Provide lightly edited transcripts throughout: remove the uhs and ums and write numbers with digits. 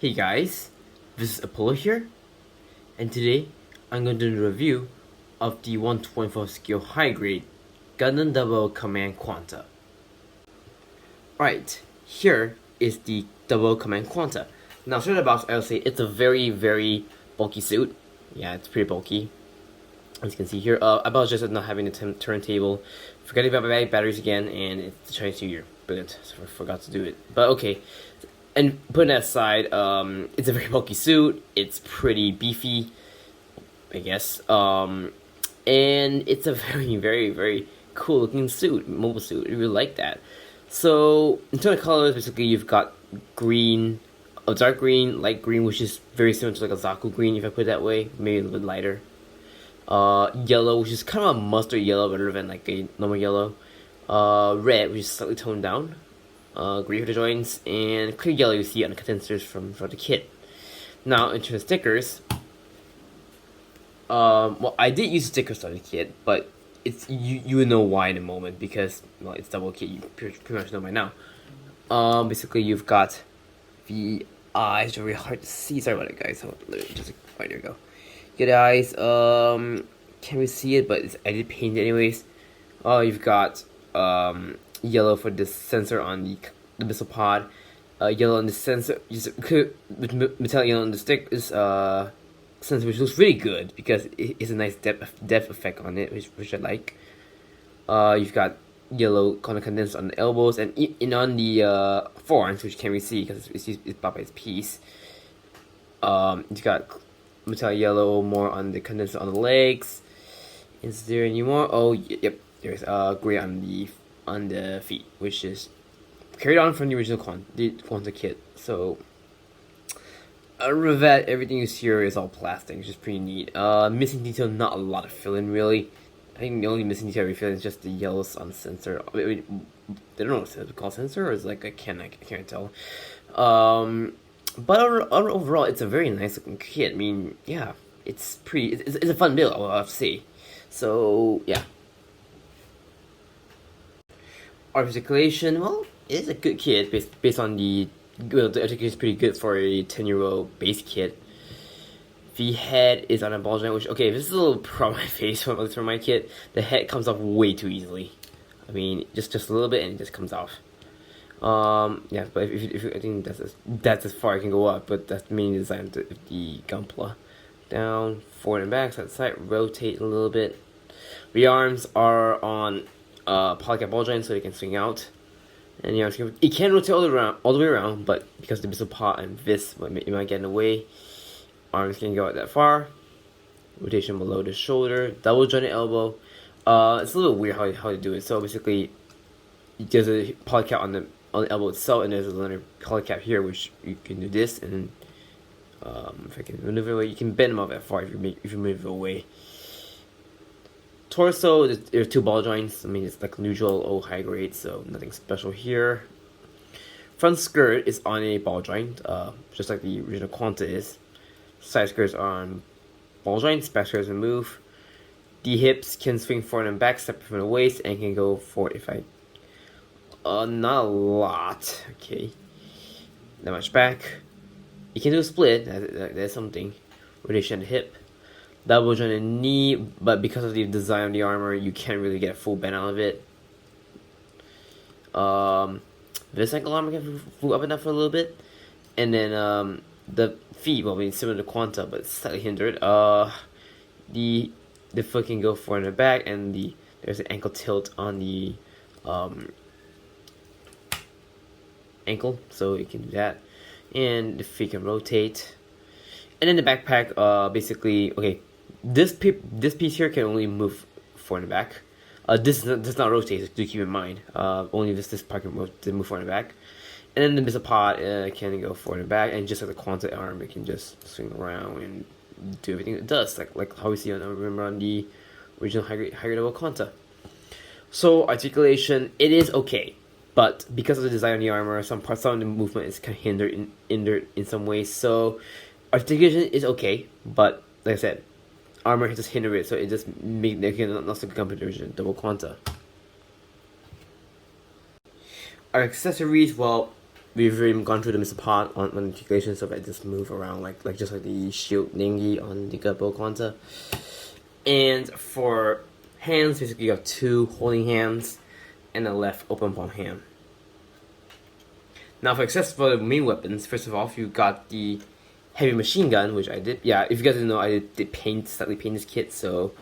Hey guys, this is Apollo here, and today I'm going to do a review of the 124 skill high grade Gundam Double Command Quanta. Right, here is the Double Command Quanta. Now, straight out of the box, I'll say it's a very bulky suit. Yeah, it's pretty bulky. As you can see here, I apologize for not having the turntable. Forgetting about my batteries again, and it's the Chinese New Year. Brilliant, so I forgot to do it. But okay. And putting that aside, it's a very bulky suit. It's pretty beefy, I guess. And it's a very cool looking suit, mobile suit. I really like that. So in terms of colors, basically you've got green, dark green, light green, which is very similar to like a Zaku green, if I put it that way. Maybe a little bit lighter. Yellow, which is kind of a mustard yellow rather than like a normal yellow. Red, which is slightly toned down. Green for the joints, and clear yellow you see on the condensers from the kit. Now, in terms of stickers, well, I did use stickers on the kit, but it's you will know why in a moment because well, it's double kit. You pretty much know by now. Basically, you've got the eyes. Very hard to see. Sorry about it, guys. So just right there you go. Good eyes. Can't really see it, but I did paint it anyways. You've got yellow for the sensor on the missile pod, yellow on the sensor, with metallic yellow on the stick is sensor, which looks really good because it's a nice depth effect on it, which I like. You've got yellow kind of condensed on the elbows and on the forearms, which you can't really see because it's blocked by its piece. You've got metallic yellow more on the condensed on the legs. Is there any more? Oh, yep. There's gray on the feet, which is carried on from the original Quanta kit. So, that everything you see here is all plastic, which is pretty neat. Missing detail, not a lot of fill-in really. I think the only missing detail we feel is just the yellows on the sensor. I don't know if it's called sensor or is like I can't tell. But overall, it's a very nice looking kit. I mean, yeah, it's pretty. It's a fun build, I'll have to say. So yeah. Articulation, well, it is a good kit based on the articulation is pretty good for a 10-year-old base kit. The head is on a ball joint, which okay, this is a little problem on my face from my kit. The head comes off way too easily. I mean, just a little bit and it just comes off. Yeah, but if I think that's as far I can go up, but that's the main design of the Gunpla. Down, forward and back, side to side, rotate a little bit. The arms are on polycap ball joint so they can swing out, and you know it can rotate all the way around, but because the missile pot and this it might get in the way. Arms can go out that far. Rotation below the shoulder, double jointed elbow. It's a little weird how to do it. So basically, there's a polycap on the elbow itself, and there's another polycap here, which you can do this, and if I can maneuver away, you can bend them up that far if you move it away. Torso, there are two ball joints. I mean, it's like neutral or high grade, so nothing special here. Front skirt is on a ball joint, just like the original Quanta is. Side skirts are on ball joints, back skirts remove. The hips can swing forward and back, separate from the waist, and can go forward if I... not a lot, okay. Not much back. You can do a split, that's something. Rotation of the hip. Double jointed knee, but because of the design of the armor, you can't really get a full bend out of it. This ankle armor can move up and down for a little bit, and then the feet, well, I mean similar to Quanta, but slightly hindered. The foot can go forward and back, and there's an ankle tilt on the ankle, so you can do that, and the feet can rotate. And then the backpack, basically, okay. This piece here can only move forward and back. This does not rotate, so do keep in mind. Only this part can move forward and back. And then the missile pod can go forward and back, and just like the Quanta arm, it can just swing around and do everything it does, like how we see on the original higher level Quanta. So articulation, it is okay, but because of the design of the armor, some of the movement is kind of hindered in some ways. So articulation is okay, but like I said, armor just hinder it, so it just make they can not so compare to the double Quanta. Our accessories, well, we've already gone through the missile part on articulation, so I just move around like just like the shield thingy on the Gundam Quanta. And for hands, basically you have two holding hands and a left open palm hand. Now for access for the main weapons, first of all, if you got the heavy machine gun, which I did. Yeah, if you guys didn't know, I did slightly paint this kit. So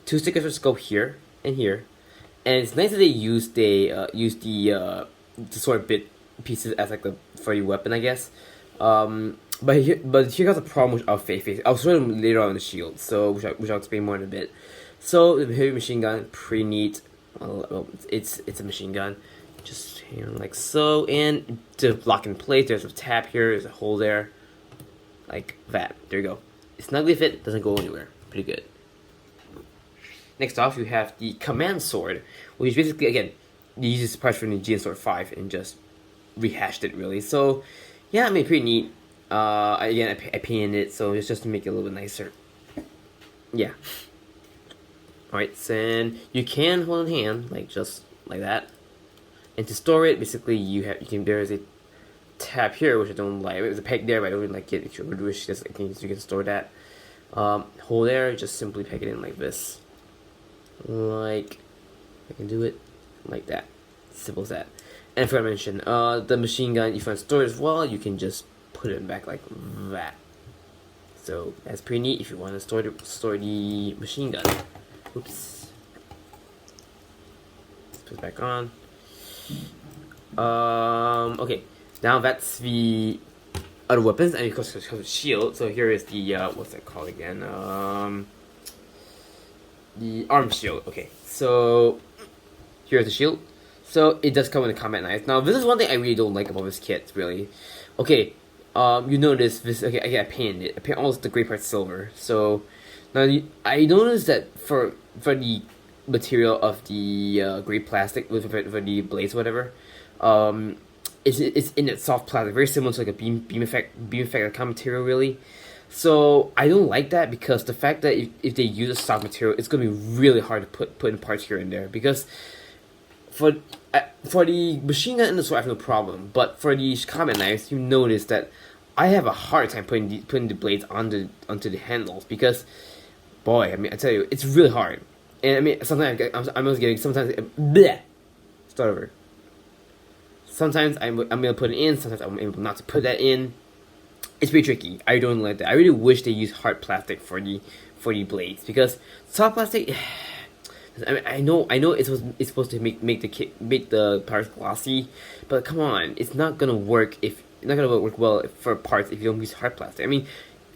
2 stickers for scope here and here, and it's nice that they use the sword bit pieces as like for your weapon, I guess. But here comes a problem with our face. I'll show them later on in the shield, so which I'll explain more in a bit. So the heavy machine gun, pretty neat. Well, it's a machine gun, just like so. And to lock in place, there's a tab here, there's a hole there, like that. There you go. It's snugly fit, doesn't go anywhere. Pretty good. Next off, you have the command sword, which is basically, again, you use this parts from the GN Sword 5 and just rehashed it really. So yeah, I mean, pretty neat. I painted it, so it's just to make it a little bit nicer. Yeah. Alright, so then you can hold in hand, like just like that. And to store it, basically there's a tab here, which I don't like. There's a peg there, but I don't really like it. If you would wish this, I think you can store that. Hole there, just simply peg it in like this. Like, I can do it like that. Simple as that. And I forgot to mention, the machine gun, if you want to store it as well, you can just put it back like that. So that's pretty neat if you want to store the machine gun. Oops. Let's put it back on. Okay. Now that's the other weapons, and of course the shield. So here is the what's that called again? The arm shield. Okay. So here's the shield. So it does come with a combat knife. Now this is one thing I really don't like about this kit, really. Okay. You notice this. Okay, I painted it. I painted almost the gray part silver. So now I noticed that for the material of the gray plastic for the blades, or whatever, it's in that soft plastic, very similar to like a beam effect kind of material, really. So I don't like that, because the fact that if they use a soft material, it's gonna be really hard to put in parts here and there. Because for the machine gun and the sword, I have no problem, but for these combat knives, you notice that I have a hard time putting the blades onto the handles, because, boy, I mean, I tell you, it's really hard. And I mean, sometimes I'm always getting, sometimes, bleh, start over. Sometimes I'm able to put it in, sometimes I'm able not to put that in. It's pretty tricky. I don't like that. I really wish they use hard plastic for the blades, because soft plastic, I mean, I know it's supposed to make the parts glossy, but come on, it's not gonna work work well for parts if you don't use hard plastic. I mean,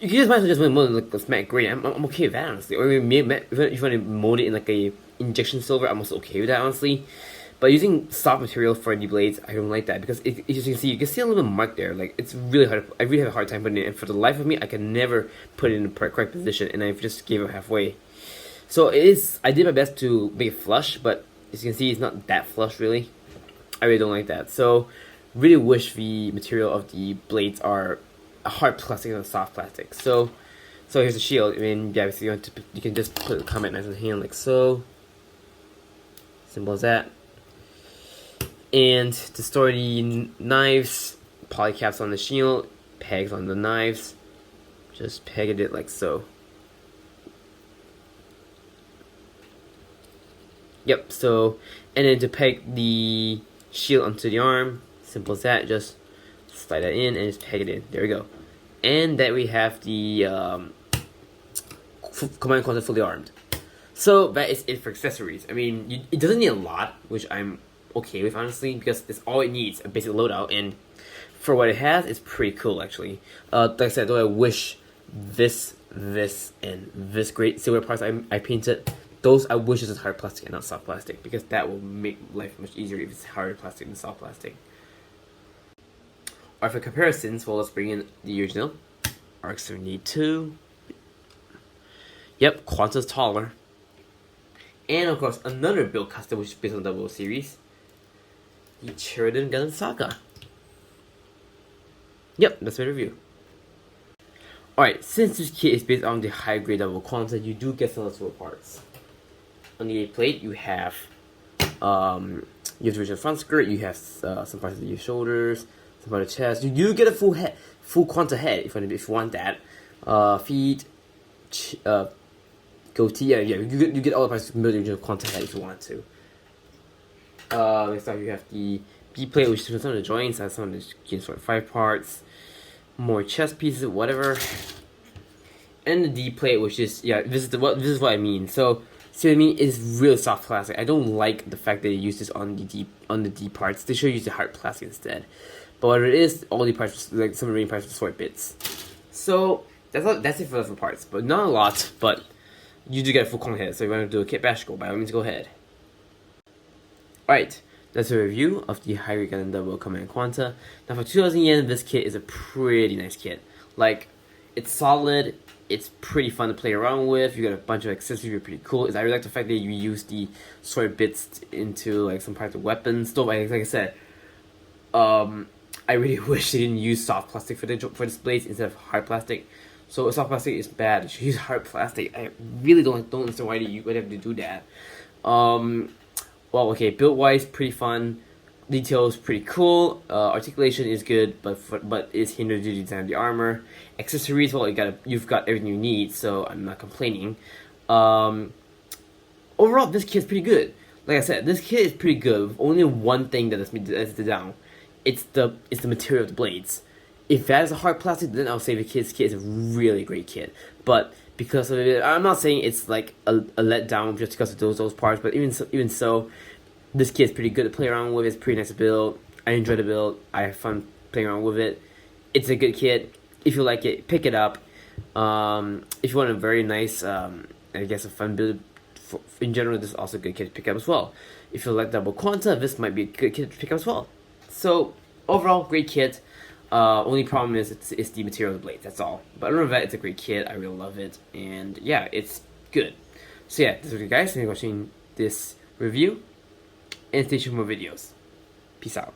you can might as well just mold it like a matte gray. I'm okay with that, honestly. Or if you want to mold it in like a injection silver, I'm also okay with that, honestly. But using soft material for the blades, I don't like that, because as you can see a little mark there. Like, it's really hard. I really have a hard time putting it in, and for the life of me, I can never put it in the correct position, and I just gave up halfway. So I did my best to make it flush, but as you can see, it's not that flush, really. I really don't like that. So really wish the material of the blades are a hard plastic and a soft plastic. So here's the shield. I mean, yeah, so you can just put the combat knife in the hand like so. Simple as that. And to store the knives, polycaps on the shield, pegs on the knives. Just pegged it like so. Yep, so, and then to peg the shield onto the arm, simple as that, just slide that in and just peg it in. There we go. And then we have the command concept fully armed. So that is it for accessories. I mean, it doesn't need a lot, which I'm okay with, honestly, because it's all it needs, a basic loadout, and for what it has, it's pretty cool, actually. Like I said, though, I wish this, and this great silver parts I painted, those I wish is hard plastic and not soft plastic, because that will make life much easier if it's hard plastic than soft plastic. Alright, for comparisons, well, let's bring in the original. RX-72. Yep, Quanta's taller. And of course, another build custom, which is based on the Double series. The Sheridan Gundam Saga. Yep, that's my review. Alright, since this kit is based on the high grade double Quanta, you do get some little parts. On the plate, you have the original front skirt, you have some parts of your shoulders, Some other chest. You do get a full Quanta head if you want that. Feet, goatee. Yeah, you get all the parts to build your Quanta head if you want to. Next up, you have the B plate, which is some of the joints, has some of the sort of 5 parts, more chest pieces, whatever, and the D plate, which is this is what I mean. So see what I mean? It's really soft plastic. I don't like the fact that they use this on the D parts. They should use the hard plastic instead. But what it is, all the parts, like some remaining parts, are sort bits. So that's it for the parts, but not a lot. But you do get a full Kong head. So if you want to do a kit bash, by all means, go ahead. Alright, that's a review of the High Gundam Double Command Quanta. Now for 2,000 yen, this kit is a pretty nice kit. Like, it's solid, it's pretty fun to play around with, you got a bunch of accessories, are pretty cool. I really like the fact that you use the sword bits into like some parts of weapons. Though, like I said, I really wish they didn't use soft plastic for this blades instead of hard plastic. So if soft plastic is bad, you should use hard plastic. I really don't understand why you would have to do that. Well, okay, build-wise, pretty fun. Details, pretty cool. Articulation is good, but is hindered due to the design of the armor. Accessories, well, you've got everything you need, so I'm not complaining. Overall, this kit's pretty good. Like I said, this kit is pretty good. With only one thing that's down. It's the material of the blades. If that is a hard plastic, then I'll say the kit is a really great kit. But because of it, I'm not saying it's like a letdown just because of those parts. But even so, this kit is pretty good to play around with. It's pretty nice to build. I enjoy the build. I have fun playing around with it. It's a good kit. If you like it, pick it up. If you want a very nice, I guess a fun build, in general, this is also a good kit to pick up as well. If you like Double Quanta, this might be a good kit to pick up as well. So overall, great kit. Only problem is it's the material of the blades, that's all. But other than that, it's a great kit. I really love it. And yeah, it's good. So yeah, this is it, guys. Thank you for watching this review. And stay tuned for more videos. Peace out.